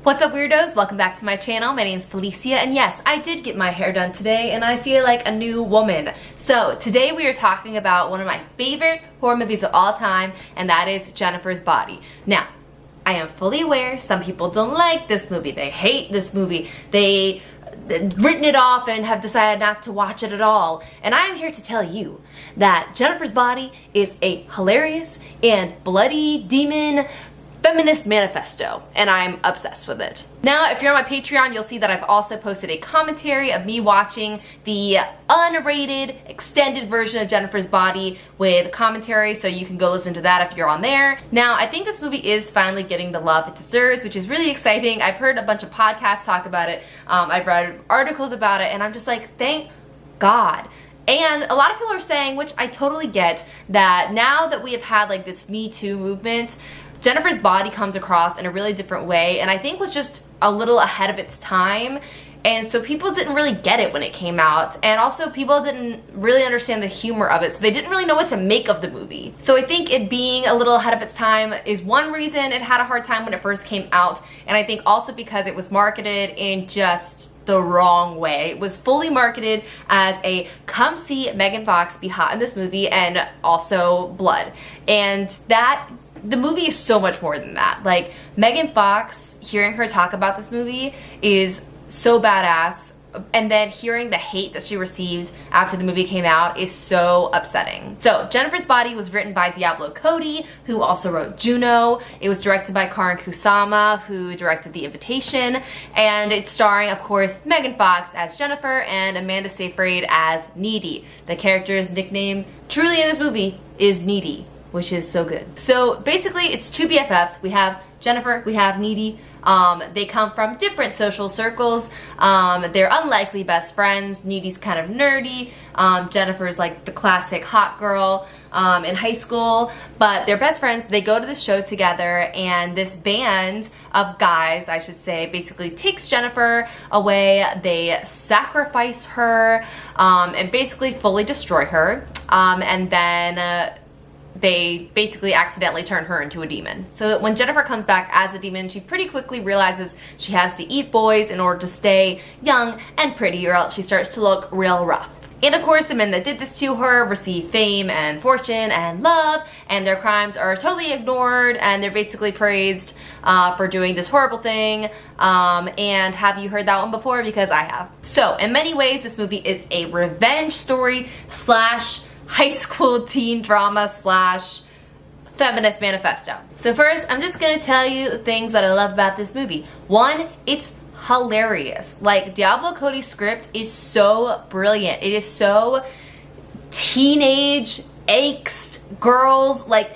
What's up, weirdos? Welcome back to my channel. My name is Felicia, and yes, I did get my hair done today and I feel like a new woman. So today we are talking about one of my favorite horror movies of all time, and that is Jennifer's Body. Now, I am fully aware some people don't like this movie. They hate this movie. They've written it off and have decided not to watch it at all. And I am here to tell you that Jennifer's Body is a hilarious and bloody demon feminist manifesto, and I'm obsessed with it. Now, if you're on my Patreon, you'll see that I've also posted a commentary of me watching the unrated extended version of Jennifer's Body with commentary, so you can go listen to that if you're on there. Now, I think this movie is finally getting the love it deserves, which is really exciting. I've heard a bunch of podcasts talk about it. I've read articles about it, and I'm just like, thank God. And a lot of people are saying, which I totally get, that now that we have had like this Me Too movement, Jennifer's Body comes across in a really different way, and I think was just a little ahead of its time. And so people didn't really get it when it came out, and also people didn't really understand the humor of it, so they didn't really know what to make of the movie. So I think it being a little ahead of its time is one reason it had a hard time when it first came out, and I think also because it was marketed in just the wrong way. It was fully marketed as a come see Megan Fox be hot in this movie and also blood. And the movie is so much more than that. Like, Megan Fox, hearing her talk about this movie is so badass, and then hearing the hate that she received after the movie came out is so upsetting. So, Jennifer's Body was written by Diablo Cody, who also wrote Juno. It was directed by Karan Kusama, who directed The Invitation, and it's starring, of course, Megan Fox as Jennifer and Amanda Seyfried as Needy. The character's nickname, truly in this movie, is Needy, which is so good. So basically, it's two BFFs. We have Jennifer, we have Needy. They come from different social circles. They're unlikely best friends. Needy's kind of nerdy. Jennifer's like the classic hot girl in high school, but they're best friends. They go to the show together, and this band of guys, I should say, basically takes Jennifer away. They sacrifice her and basically fully destroy her, and then they basically accidentally turn her into a demon. So when Jennifer comes back as a demon, she pretty quickly realizes she has to eat boys in order to stay young and pretty, or else she starts to look real rough. And of course, the men that did this to her receive fame and fortune and love, and their crimes are totally ignored, and they're basically praised for doing this horrible thing. And have you heard that one before? Because I have. So in many ways, this movie is a revenge story slash high school teen drama slash feminist manifesto. So first, I'm just gonna tell you the things that I love about this movie. One, it's hilarious. Like, Diablo Cody's script is so brilliant. It is so teenage angst girls. Like,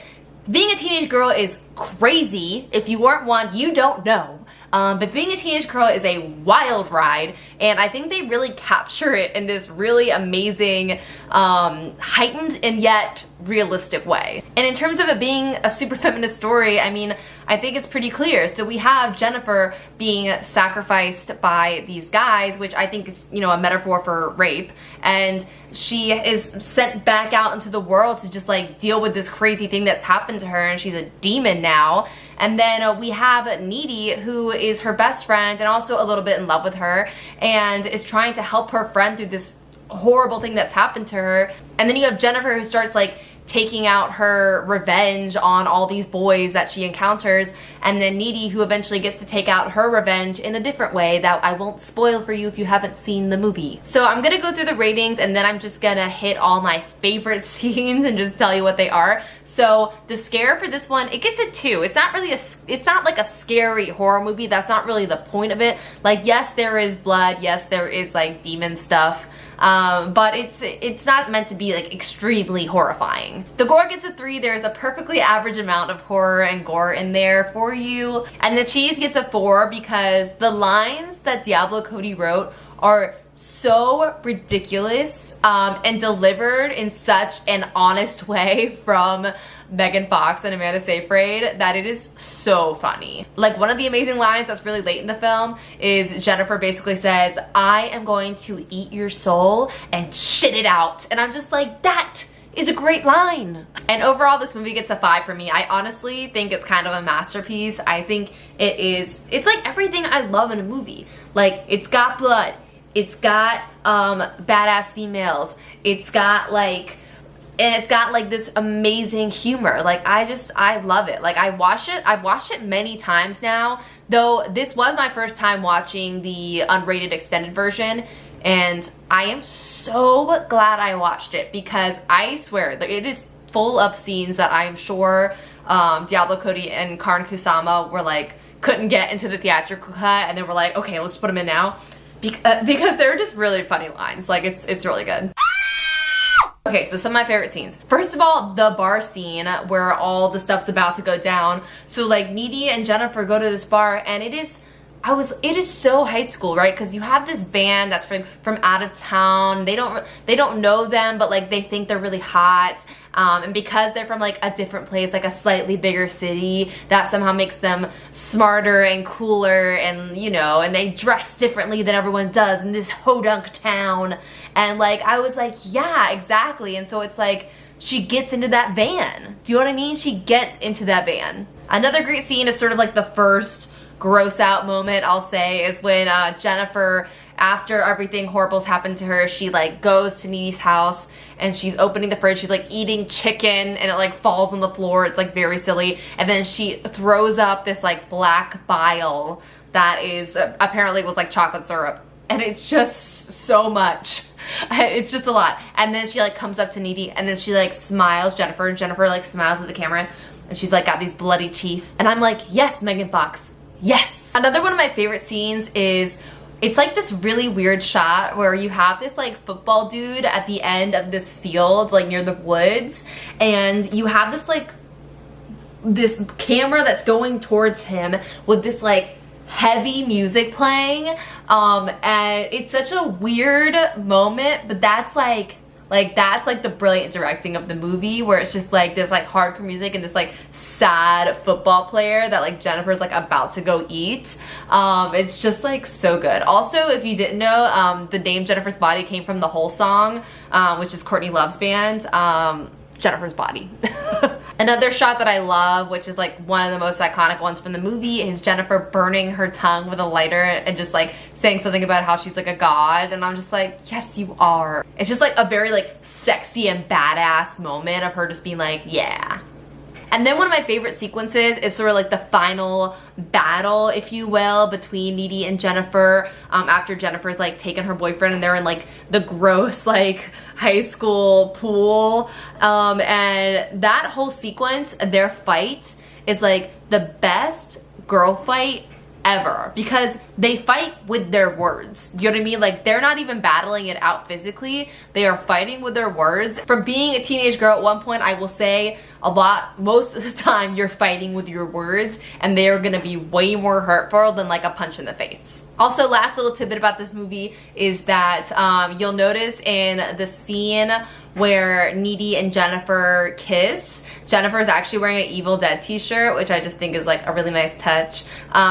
being a teenage girl is crazy. If you weren't one, you don't know. But being a teenage girl is a wild ride, and I think they really capture it in this really amazing, heightened and yet realistic way. And in terms of it being a super feminist story, I mean, I think it's pretty clear. So we have Jennifer being sacrificed by these guys, which I think is, you know, a metaphor for rape, and she is sent back out into the world to just like deal with this crazy thing that's happened to her, and she's a demon now. And then we have Needy, who is her best friend and also a little bit in love with her, and is trying to help her friend through this horrible thing that's happened to her. And then you have Jennifer, who starts like taking out her revenge on all these boys that she encounters, and then Needy, who eventually gets to take out her revenge in a different way that I won't spoil for you if you haven't seen the movie. So I'm gonna go through the ratings, and then I'm just gonna hit all my favorite scenes and just tell you what they are. So the scare for this one, it gets a 2. It's not really it's not like a scary horror movie. That's not really the point of it. Like, yes, there is blood, yes, there is like demon stuff, but it's not meant to be like extremely horrifying. The gore gets a 3. There's a perfectly average amount of horror and gore in there for you. And the cheese gets a 4 because the lines that Diablo Cody wrote are so ridiculous and delivered in such an honest way from Megan Fox and Amanda Seyfried that it is so funny. Like, one of the amazing lines that's really late in the film is Jennifer basically says, "I am going to eat your soul and shit it out." And I'm just like, that is a great line. And overall, this movie gets a 5 for me. I honestly think it's kind of a masterpiece. I think it's like everything I love in a movie. Like, it's got blood, it's got badass females, it's got like this amazing humor. Like, I love it. Like, I've watched it many times now, though this was my first time watching the unrated extended version, and I am so glad I watched it, because I swear that it is full of scenes that I'm sure Diablo, Cody, and Karan Kusama were like, couldn't get into the theatrical cut, and they were like, okay, let's put them in now, because they're just really funny lines. Like, it's really good. Okay, so some of my favorite scenes. First of all, the bar scene where all the stuff's about to go down. So like, Needy and Jennifer go to this bar, and it is so high school, right? Because you have this band that's from out of town. They don't know them, but like, they think they're really hot. And because they're from like a different place, like a slightly bigger city, that somehow makes them smarter and cooler, and you know, and they dress differently than everyone does in this hodunk town. And like, I was like, yeah, exactly. And so it's like, she gets into that van. Do you know what I mean? She gets into that van. Another great scene is sort of like the first gross out moment, I'll say, is when Jennifer, after everything horrible's happened to her, she like goes to Needy's house and she's opening the fridge. She's like eating chicken, and it like falls on the floor. It's like very silly. And then she throws up this like black bile that is apparently was like chocolate syrup. And it's just so much. It's just a lot. And then she like comes up to Needy, and then she like smiles, Jennifer, and Jennifer like smiles at the camera, and she's like got these bloody teeth. And I'm like, yes, Megan Fox. Yes. Another one of my favorite scenes is, it's like this really weird shot where you have this like football dude at the end of this field, like near the woods, and you have this like, this camera that's going towards him with this like heavy music playing, and it's such a weird moment, but that's like the brilliant directing of the movie, where it's just like this like hardcore music and this like sad football player that like Jennifer's like about to go eat. It's just like so good. Also, if you didn't know, the name Jennifer's Body came from the whole song, which is Courtney Love's band, Jennifer's Body. Another shot that I love, which is like one of the most iconic ones from the movie, is Jennifer burning her tongue with a lighter and just like saying something about how she's like a god, and I'm just like, yes, you are. It's just like a very like sexy and badass moment of her just being like, yeah. And then one of my favorite sequences is sort of like the final battle, if you will, between Needy and Jennifer, after Jennifer's like taken her boyfriend and they're in like the gross like high school pool. And that whole sequence, their fight, is like the best girl fight ever, because they fight with their words. Do you know what I mean? Like, they're not even battling it out physically. They are fighting with their words. From being a teenage girl at one point, I will say most of the time, you're fighting with your words, and they are gonna be way more hurtful than like a punch in the face. Also, last little tidbit about this movie is that you'll notice in the scene where Needy and Jennifer kiss, Jennifer is actually wearing an Evil Dead t-shirt, which I just think is like a really nice touch.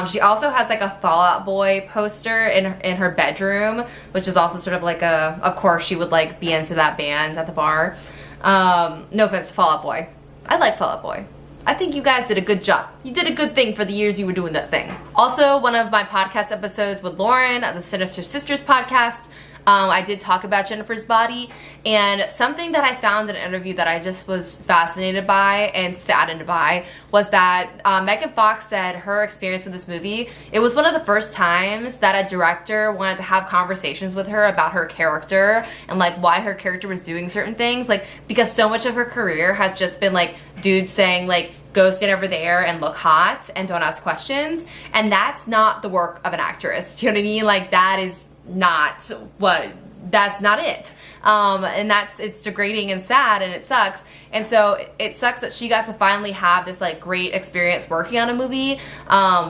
She also has like a Fall Out Boy poster in her bedroom, which is also sort of like of course she would like be into that band at the bar. No offense to Fall Out Boy. I like Fall Out Boy. I think you guys did a good job. You did a good thing for the years you were doing that thing. Also, one of my podcast episodes with Lauren, the Sinister Sisters podcast, I did talk about Jennifer's Body, and something that I found in an interview that I just was fascinated by and saddened by was that Megan Fox said her experience with this movie, it was one of the first times that a director wanted to have conversations with her about her character and like why her character was doing certain things, like because so much of her career has just been like dudes saying like, go stand over there and look hot and don't ask questions, and that's not the work of an actress. Do you know what I mean? Like, that is not that's not it. And it's degrading and sad, and it sucks. And so it sucks that she got to finally have this like great experience working on a movie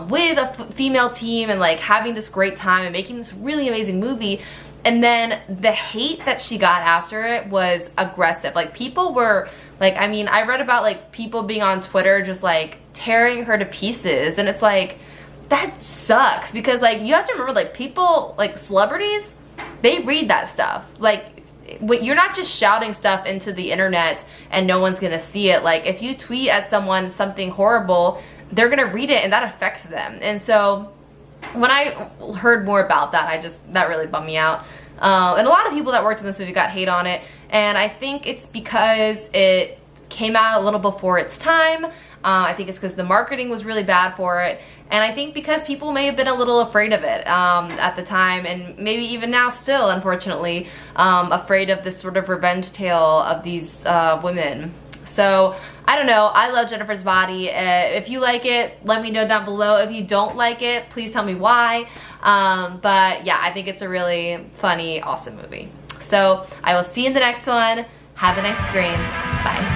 with a female team and like having this great time and making this really amazing movie. And then the hate that she got after it was aggressive. Like, people were like, I mean, I read about like people being on Twitter just like tearing her to pieces, and it's like, that sucks, because like you have to remember, like, people, like celebrities, they read that stuff. Like, you're not just shouting stuff into the internet and no one's gonna see it. Like, if you tweet at someone something horrible, they're gonna read it and that affects them. And so when I heard more about that, that really bummed me out. And a lot of people that worked in this movie got hate on it, and I think it's because it came out a little before its time. I think it's because the marketing was really bad for it, and I think because people may have been a little afraid of it at the time, and maybe even now still, unfortunately, afraid of this sort of revenge tale of these women. So, I don't know. I love Jennifer's Body. If you like it, let me know down below. If you don't like it, please tell me why. But yeah, I think it's a really funny, awesome movie. So, I will see you in the next one. Have a nice screen. Bye.